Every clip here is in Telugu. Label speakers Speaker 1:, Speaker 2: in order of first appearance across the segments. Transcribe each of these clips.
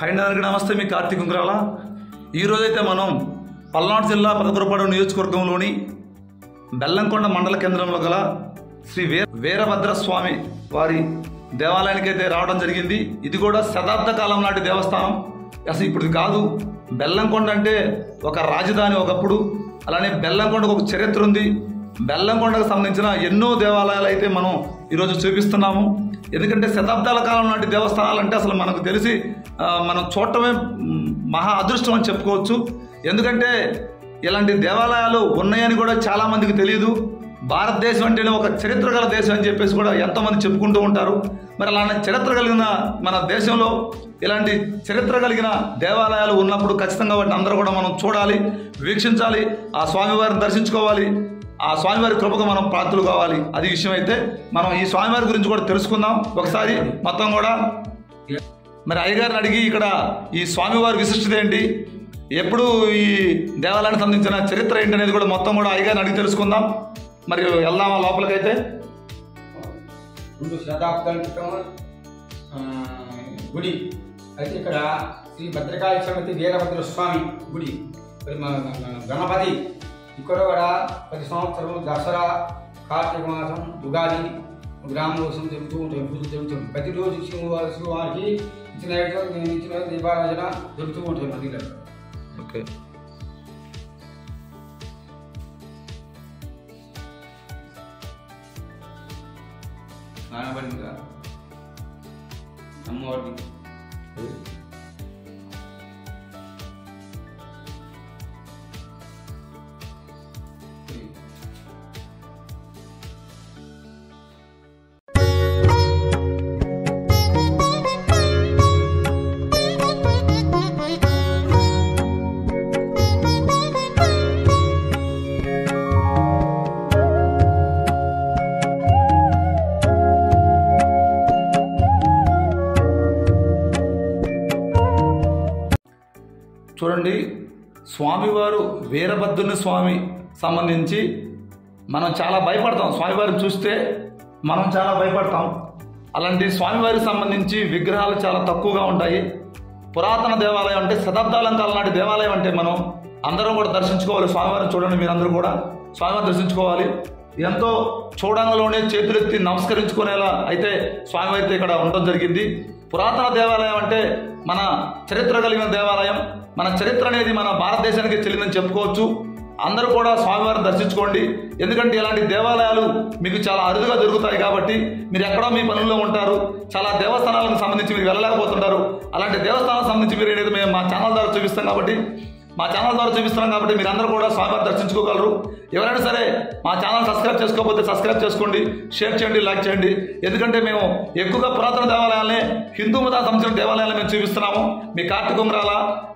Speaker 1: హైందరికి నమస్తే. మీ కార్తీక్ ఉంగరాల. ఈరోజైతే మనం పల్నాడు జిల్లా పదకురపాడు నియోజకవర్గంలోని బెల్లంకొండ మండల కేంద్రంలో గల శ్రీ వీరభద్రస్వామి వారి దేవాలయానికి అయితే రావడం జరిగింది. ఇది కూడా శతాబ్ద కాలం నాటి దేవస్థానం. అసలు ఇప్పుడు కాదు, బెల్లంకొండ అంటే ఒక రాజధాని ఒకప్పుడు. అలానే బెల్లంకొండకు ఒక చరిత్ర ఉంది. బెల్లంకొండకు సంబంధించిన ఎన్నో దేవాలయాలు అయితే మనం ఈరోజు చూపిస్తున్నాము. ఎందుకంటే శతాబ్దాల కాలం నాటి దేవస్థానాలు అంటే అసలు మనకు తెలిసి మనం చూడటమే మహా అదృష్టం అని చెప్పుకోవచ్చు. ఎందుకంటే ఇలాంటి దేవాలయాలు ఉన్నాయని కూడా చాలామందికి తెలియదు. భారతదేశం అంటేనే ఒక చరిత్ర గల దేశం అని చెప్పేసి కూడా ఎంతోమంది చెప్పుకుంటూ ఉంటారు. మరి అలాంటి చరిత్ర కలిగిన మన దేశంలో ఇలాంటి చరిత్ర కలిగిన దేవాలయాలు ఉన్నప్పుడు ఖచ్చితంగా వాటిని అందరూ కూడా మనం చూడాలి, వీక్షించాలి, ఆ స్వామివారిని దర్శించుకోవాలి, ఆ స్వామివారి కృపకు మనం పాత్రలు కావాలి. అది విషయం. అయితే మనం ఈ స్వామివారి గురించి కూడా తెలుసుకుందాం ఒకసారి మొత్తం కూడా. మరి అయ్యగారిని అడిగి ఇక్కడ ఈ స్వామివారి విశిష్టత ఏంటి, ఎప్పుడు ఈ దేవాలయానికి సంబంధించిన చరిత్ర ఏంటి అనేది కూడా మొత్తం కూడా అయ్యగారిని అడిగి తెలుసుకుందాం. మరి వెళ్దామా లోపలికైతే?
Speaker 2: 2 శతాబ్దాల క్రితం గుడి అయితే ఇక్కడ శ్రీ భద్రకాళి సమేత వీరభద్ర స్వామి గుడి. గణపతి ఇక్కడ కూడా ప్రతి సంవత్సరం దసరా, కార్తీక మాసం, ఉగాది, గ్రామోత్సవం జరుగుతూ ఉంటాయి, పూజలు జరుగుతుంది. ప్రతిరోజు శివారికి ఇచ్చిన దీపారాధన జరుగుతూ ఉంటాయి మన దగ్గర.
Speaker 1: ఓకే.
Speaker 2: నానబడిందిగా అమ్మవారిని
Speaker 1: చూడండి, స్వామివారు వీరభద్రుని స్వామి సంబంధించి మనం చాలా భయపడతాం. స్వామివారిని చూస్తే మనం చాలా భయపడతాం. అలాంటి స్వామివారికి సంబంధించి విగ్రహాలు చాలా తక్కువగా ఉంటాయి. పురాతన దేవాలయం అంటే శతాబ్దాల కాలం నాటి దేవాలయం అంటే మనం అందరం కూడా దర్శించుకోవాలి. స్వామివారిని చూడండి, మీరందరూ కూడా స్వామివారిని దర్శించుకోవాలి. ఎంతో చూడంలోనే చేతులెత్తి నమస్కరించుకునేలా అయితే స్వామివారి ఇక్కడ ఉండడం జరిగింది. పురాతన దేవాలయం అంటే మన చరిత్ర కలిగిన దేవాలయం. మన చరిత్ర అనేది మన భారతదేశానికి చెల్లిందని చెప్పుకోవచ్చు. అందరూ కూడా స్వామివారిని దర్శించుకోండి. ఎందుకంటే ఇలాంటి దేవాలయాలు మీకు చాలా అరుదుగా దొరుకుతాయి. కాబట్టి మీరు ఎక్కడో మీ పనుల్లో ఉంటారు, చాలా దేవస్థానాలకు సంబంధించి మీరు వెళ్ళలేకపోతుంటారు. అలాంటి దేవస్థానాలకు సంబంధించి మీరు అనేది మేము మా ఛానల్ ద్వారా చూపిస్తున్నాం కాబట్టి మీరందరూ కూడా స్వామివారిని దర్శించుకోగలరు. ఎవరైనా సరే మా ఛానల్ సబ్స్క్రైబ్ చేసుకోకపోతే సబ్స్క్రైబ్ చేసుకోండి, షేర్ చేయండి, లైక్ చేయండి. ఎందుకంటే మేము ఎక్కువగా పురాతన దేవాలయాలనే, హిందూ మతానికి సంబంధించిన దేవాలయాలను మేము చూపిస్తున్నాము. మీ కార్తీక్ ఉంగరాల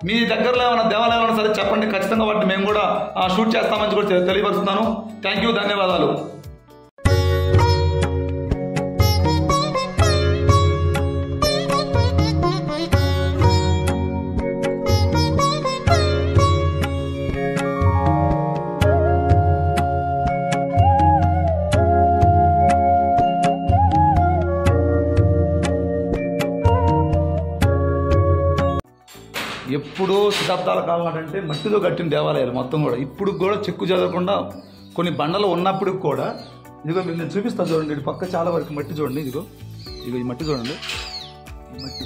Speaker 1: మీ దగ్గరలో ఏమైనా దేవాలయాలు సరే చెప్పండి, ఖచ్చితంగా వాటిని మేము కూడా షూట్ చేస్తామని కూడా తెలియపరుస్తున్నాను. థ్యాంక్ యూ, ధన్యవాదాలు. ఎప్పుడో శతాబ్దాల కాలం అంటే మట్టితో కట్టిన దేవాలయాలు మొత్తం కూడా ఇప్పుడు కూడా చెక్కు చెదరకుండా కొన్ని బండలు ఉన్నప్పటికి కూడా ఇదిగో మీకు నేను చూపిస్తాను చూడండి. ఇది పక్క చాలా వరకు మట్టి చూడండి. ఇదిగో ఈ మట్టి చూడండి. ఈ మట్టి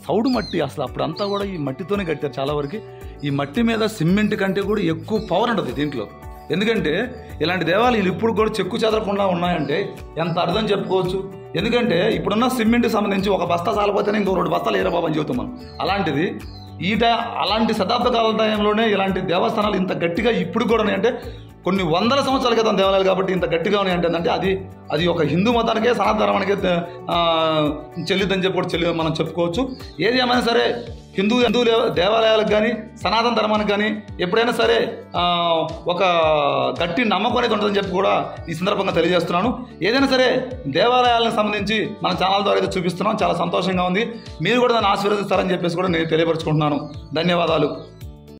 Speaker 1: సౌడు మట్టి. అసలు అప్పుడంతా కూడా ఈ మట్టితోనే కట్టారు చాలా వరకు. ఈ మట్టి మీద సిమెంట్ కంటే కూడా ఎక్కువ పవర్ ఉంటుంది దీంట్లో. ఎందుకంటే ఇలాంటి దేవాలయాలు ఇప్పుడు కూడా చెక్కు చెదరకుండా ఉన్నాయంటే ఎంత అర్థం చెప్పుకోవచ్చు. ఎందుకంటే ఇప్పుడున్న సిమెంట్కి సంబంధించి ఒక బస్తా చాలిపోతేనే ఇంకో 2 బస్తాలు ఏరబాబని చెబుతాం మనం. అలాంటిది అలాంటి శతాబ్ద కాల టైంలోనే ఇలాంటి దేవస్థానాలు ఇంత గట్టిగా ఇప్పుడు కూడా ఉన్నాయంటే కొన్ని వందల సంవత్సరాల క్రితం దేవాలయాలు కాబట్టి ఇంత గట్టిగా ఉన్నాయంటే అది ఒక హిందూ మతానికే, సనాతన ధర్మానికే చెల్లిద్దని చెప్పి మనం చెప్పుకోవచ్చు. ఏది ఏమైనా సరే హిందూ దేవాలయాలకు కానీ సనాతన ధర్మానికి కానీ ఎప్పుడైనా సరే ఒక గట్టి నమ్మకం అనేది ఉంటుందని చెప్పి కూడా ఈ సందర్భంగా తెలియజేస్తున్నాను. ఏదైనా సరే దేవాలయాలకు సంబంధించి మన ఛానల్ ద్వారా అయితే చూపిస్తున్నాం. చాలా సంతోషంగా ఉంది. మీరు కూడా దాన్ని ఆశీర్వదిస్తారని చెప్పేసి కూడా నేను తెలియపరుచుకుంటున్నాను. ధన్యవాదాలు.